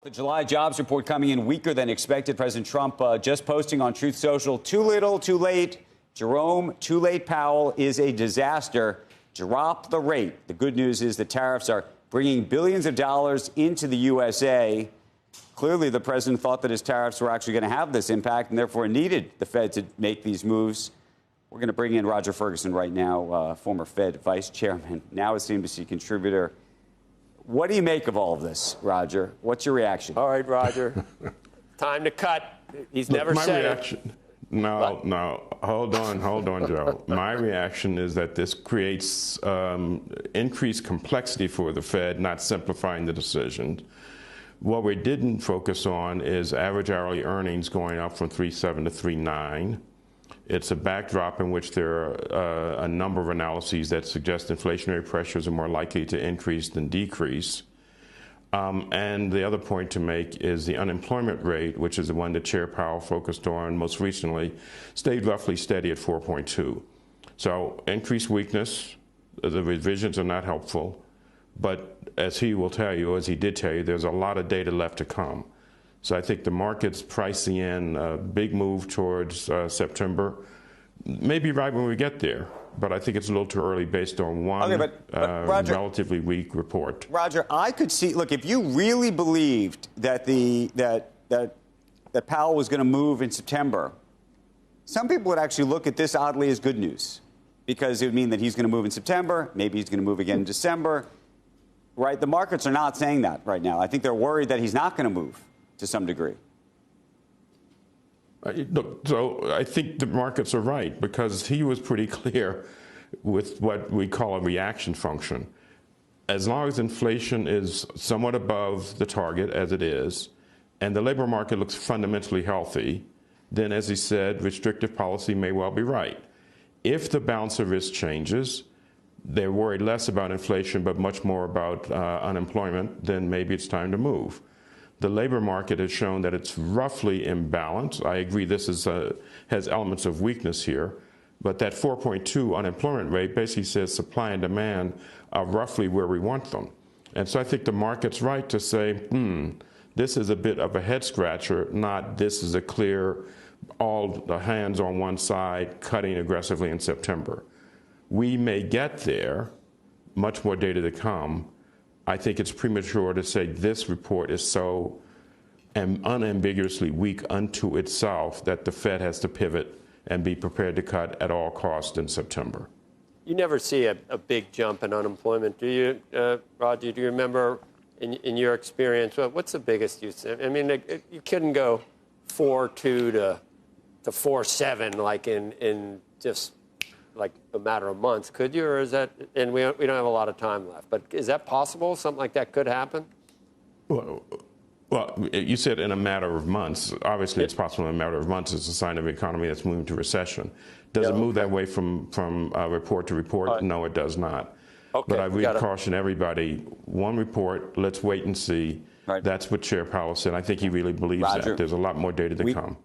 The July jobs report coming in weaker than expected. President Trump just posting on Truth Social, too little, too late. Jerome, too late Powell is a disaster. Drop the rate. The good news is the tariffs are bringing billions of dollars into the USA. Clearly, the president thought that his tariffs were actually going to have this impact and therefore needed the Fed to make these moves. We're going to bring in Roger Ferguson right now, former Fed vice chairman, now a CNBC contributor. What do you make of all of this, Roger? What's your reaction? All right, Roger. Time to cut. He's never my said reaction, it. No. Hold on, Joe. My reaction is that this creates increased complexity for the Fed, not simplifying the decision. What we didn't focus on is average hourly earnings going up from 3.7 to 3.9. It's a backdrop in which there are a number of analyses that suggest inflationary pressures are more likely to increase than decrease. And the other point to make is the unemployment rate, which is the one that Chair Powell focused on most recently, stayed roughly steady at 4.2. So increased weakness, the revisions are not helpful. But as he will tell you, as he did tell you, there's a lot of data left to come. So I think the market's pricing in a big move towards September. Maybe right when we get there, but I think it's a little too early based on one Roger, relatively weak report. Roger, I could see. Look, if you really believed that that Powell was going to move in September, some people would actually look at this oddly as good news, because it would mean that he's going to move in September. Maybe he's going to move again in December. Right? The markets are not saying that right now. I think they're worried that he's not going to move to some degree. Look, so I think the markets are right, because he was pretty clear with what we call a reaction function. As long as inflation is somewhat above the target, as it is, and the labor market looks fundamentally healthy, then, as he said, restrictive policy may well be right. If the balance of risk changes, they're worried less about inflation but much more about unemployment, then maybe it's time to move. The labor market has shown that it's roughly in balance. I agree this has elements of weakness here, but that 4.2 unemployment rate basically says supply and demand are roughly where we want them. And so I think the market's right to say, this is a bit of a head scratcher, not this is a clear, all the hands on one side, cutting aggressively in September. We may get there, much more data to come. I think it's premature to say this report is so unambiguously weak unto itself that the Fed has to pivot and be prepared to cut at all costs in September. You never see a big jump in unemployment, do you, Roger? Do you remember, in your experience, what's the biggest you see? I mean, you couldn't go 4.2 to 4.7 like in just like a matter of months, could you? Or is that, and we don't have a lot of time left, but is that possible? Something like that could happen? Well, you said in a matter of months. Obviously, it's possible in a matter of months. It's a sign of an economy that's moving to recession. Does it move that way from report to report? No, it does not. Okay, but I would caution everybody, one report, let's wait and see. Right. That's what Chair Powell said. I think he really believes that. There's a lot more data to come.